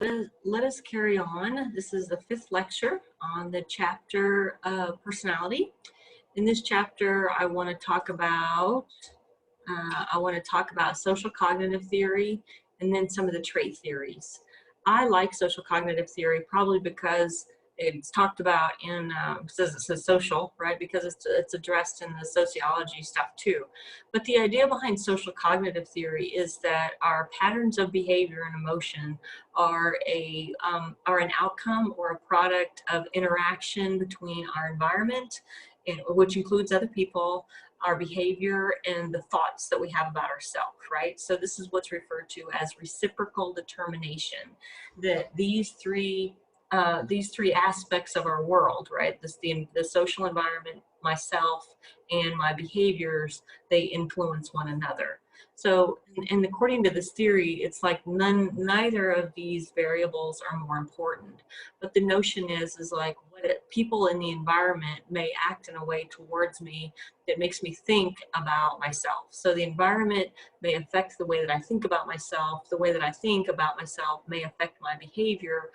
Let us carry on. This is the fifth lecture on the chapter of personality. In this chapter, I want to talk about social cognitive theory and then some of the trait theories. I like social cognitive theory probably because it's talked about in it says social, right? Because it's addressed in the sociology stuff too. But the idea behind social cognitive theory is that our patterns of behavior and emotion are an outcome or a product of interaction between our environment, which includes other people, our behavior, and the thoughts that we have about ourselves, right? So this is what's referred to as reciprocal determination, that these three aspects of our world, right? The social environment, myself, and my behaviors, they influence one another. So, and according to this theory, it's like neither of these variables are more important. But the notion is like people in the environment may act in a way towards me that makes me think about myself. So the environment may affect the way that I think about myself. The way that I think about myself may affect my behavior.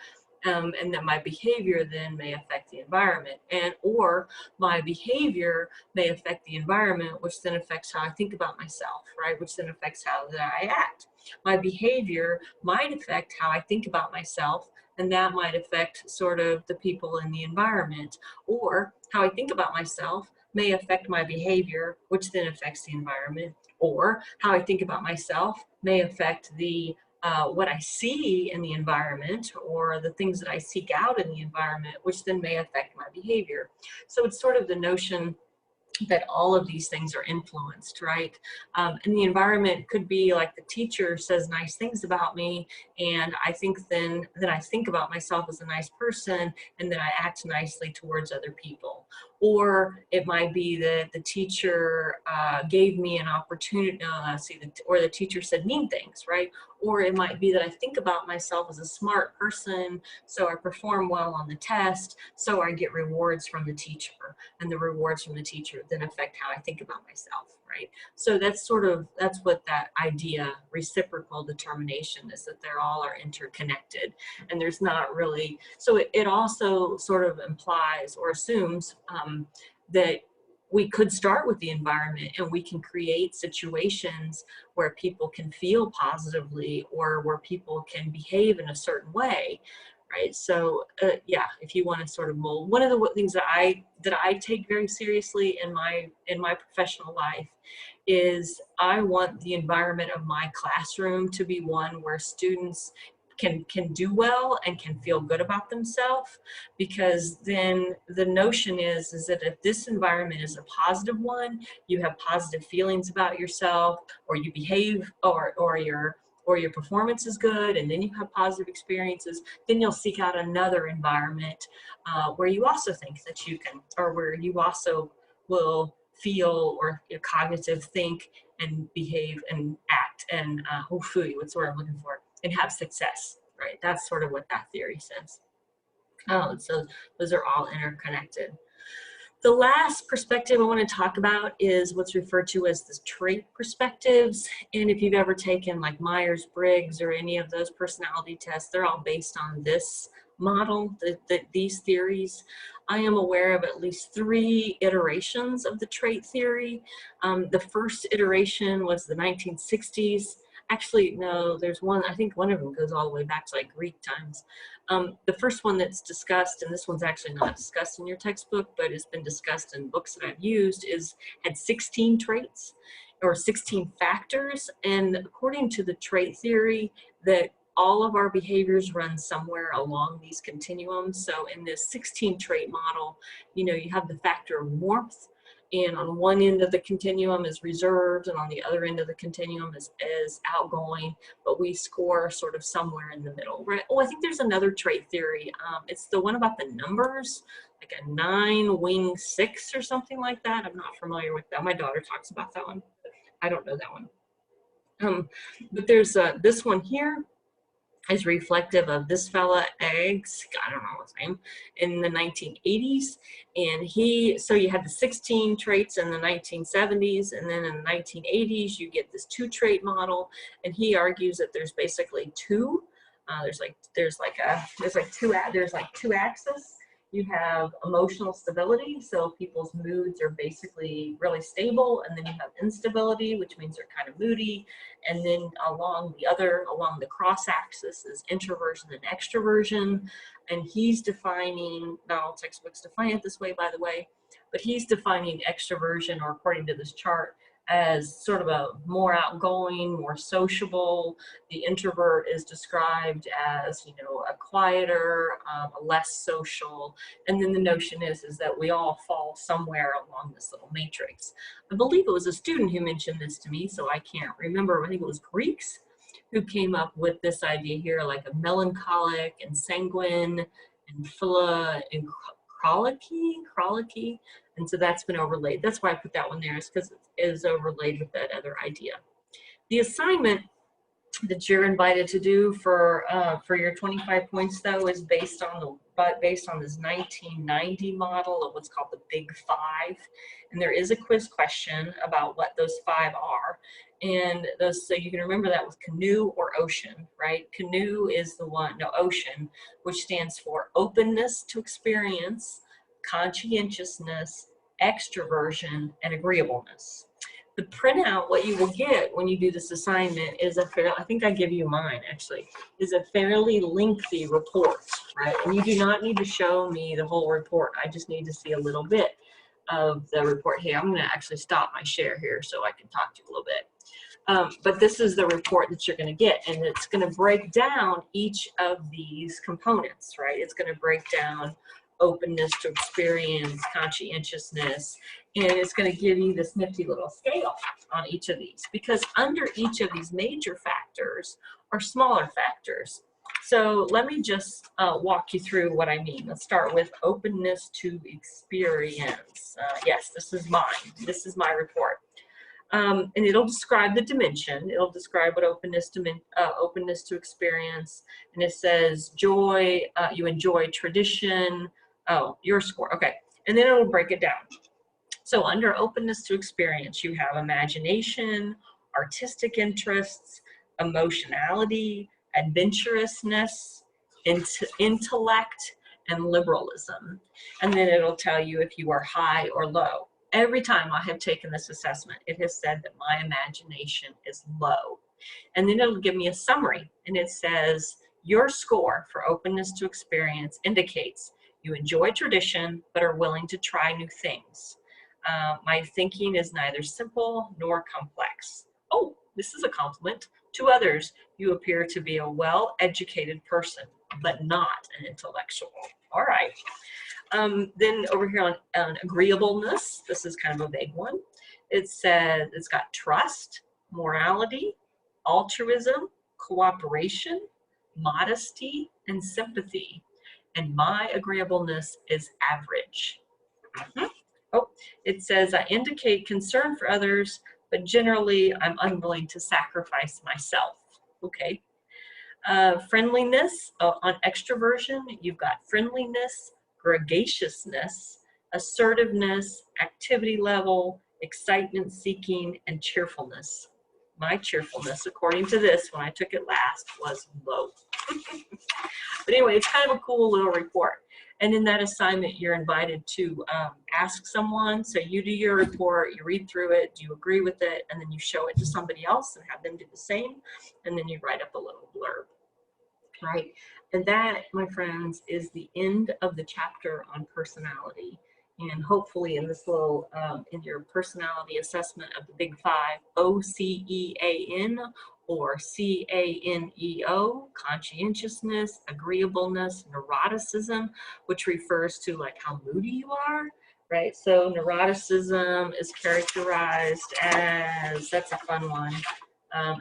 And that my behavior then may affect the environment, or my behavior may affect the environment, which then affects how I think about myself, right? Which then affects how that I act. My behavior might affect how I think about myself, and that might affect sort of the people in the environment, or how I think about myself may affect my behavior, which then affects the environment, or how I think about myself may affect what I see in the environment or the things that I seek out in the environment, which then may affect my behavior. So it's sort of the notion that all of these things are influenced, right? And the environment could be like the teacher says nice things about me, and I think then I think about myself as a nice person, and then I act nicely towards other people. Or it might be that the teacher gave me an opportunity, or the teacher said mean things, right? Or it might be that I think about myself as a smart person, so I perform well on the test, so I get rewards from the teacher, and the rewards from the teacher then affect how I think about myself, right? So that's what that idea, reciprocal determination, is, that they're all are interconnected, and there's not really, so it also sort of implies or assumes that we could start with the environment and we can create situations where people can feel positively or where people can behave in a certain way, right? So yeah, if you want to sort of mold, one of the things that I take very seriously in my professional life is I want the environment of my classroom to be one where students can do well and can feel good about themselves, because then the notion is that if this environment is a positive one, you have positive feelings about yourself, or you behave, or your performance is good, and then you have positive experiences, then you'll seek out another environment where you also think that you can, or where you also will feel or cognitive think and behave and act and what's the word I'm looking for, and have success, right? That's sort of what that theory says. So those are all interconnected. The last perspective I want to talk about is what's referred to as the trait perspectives. And if you've ever taken like Myers-Briggs or any of those personality tests, they're all based on this model, these theories. I am aware of at least 3 iterations of the trait theory. The first iteration was the 1960s. Actually, no, there's one, I think one of them goes all the way back to like Greek times. The first one that's discussed, and this one's actually not discussed in your textbook, but it's been discussed in books that I've used, had 16 traits or 16 factors. And according to the trait theory, that all of our behaviors run somewhere along these continuums. So in this 16 trait model, you have the factor of warmth, and on one end of the continuum is reserved, and on the other end of the continuum is outgoing, but we score sort of somewhere in the middle, right? Oh, I think there's another trait theory. It's the one about the numbers, like a 9 wing 6 or something like that. I'm not familiar with that. My daughter talks about that one. I don't know that one. But there's this one here is reflective of this fella, Eggs, I don't know his name, in the 1980s. And so you had the 16 traits in the 1970s, and then in the 1980s, you get this 2-trait model. And he argues that there's basically 2 There's like two axes. You have emotional stability, so people's moods are basically really stable, and then you have instability, which means they're kind of moody, and then along the cross axis is introversion and extroversion, and he's defining, not all textbooks define it this way, by the way, but he's defining extroversion, or according to this chart, as sort of a more outgoing, more sociable. The introvert is described as, a quieter, less social. And then the notion is that we all fall somewhere along this little matrix. I believe it was a student who mentioned this to me, so I can't remember. I think it was Greeks who came up with this idea here, like a melancholic and sanguine and phila and chrolicky. And so that's been overlaid. That's why I put that one there, is because it is overlaid with that other idea. The assignment that you're invited to do for your 25 points, though, is based on this 1990 model of what's called the Big Five, and there is a quiz question about what those five are, and so you can remember that with canoe or ocean, right? Canoe is ocean, which stands for openness to experience, conscientiousness, extroversion, and agreeableness. The printout, what you will get when you do this assignment is I think I give you mine actually, is a fairly lengthy report, right? And you do not need to show me the whole report. I just need to see a little bit of the report. Hey, I'm gonna actually stop my share here so I can talk to you a little bit. But this is the report that you're gonna get, and it's gonna break down each of these components, right? It's gonna break down openness to experience, conscientiousness, and it's going to give you this nifty little scale on each of these, because under each of these major factors are smaller factors. So let me just walk you through what I mean. Let's start with openness to experience. Yes, this is mine. This is my report. And it'll describe the dimension. It'll describe what openness to experience. And it says joy, you enjoy tradition. Oh, your score. Okay. And then it'll break it down. So under openness to experience, you have imagination, artistic interests, emotionality, adventurousness, intellect, and liberalism. And then it'll tell you if you are high or low. Every time I have taken this assessment, it has said that my imagination is low. And then it'll give me a summary, and it says your score for openness to experience indicates you enjoy tradition but are willing to try new things. My thinking is neither simple nor complex. Oh, this is a compliment. To others, you appear to be a well-educated person, but not an intellectual. All right. Then over here on agreeableness, this is kind of a vague one. It says it's got trust, morality, altruism, cooperation, modesty, and sympathy. And my agreeableness is average. Oh, it says I indicate concern for others, but generally I'm unwilling to sacrifice myself. Okay. Friendliness, on extroversion, you've got friendliness, gregaciousness, assertiveness, activity level, excitement seeking, and cheerfulness. My cheerfulness, according to this, when I took it last, was low. But anyway, it's kind of a cool little report. And in that assignment, you're invited to ask someone. So you do your report, you read through it, do you agree with it, and then you show it to somebody else and have them do the same. And then you write up a little blurb, right? And that, my friends, is the end of the chapter on personality. And hopefully in this little, in your personality assessment of the Big Five, OCEAN, or CANEO, conscientiousness, agreeableness, neuroticism, which refers to like how moody you are, right? So neuroticism is characterized as, that's a fun one,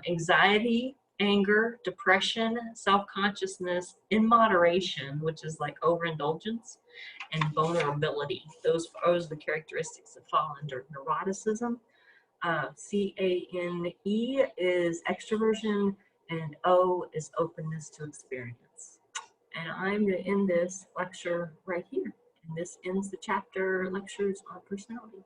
anxiety, anger, depression, self-consciousness, in moderation, which is like overindulgence, and vulnerability. Those are the characteristics that fall under neuroticism. CANE is extroversion, and O is openness to experience. And I'm going to end this lecture right here. And this ends the chapter lectures on personality.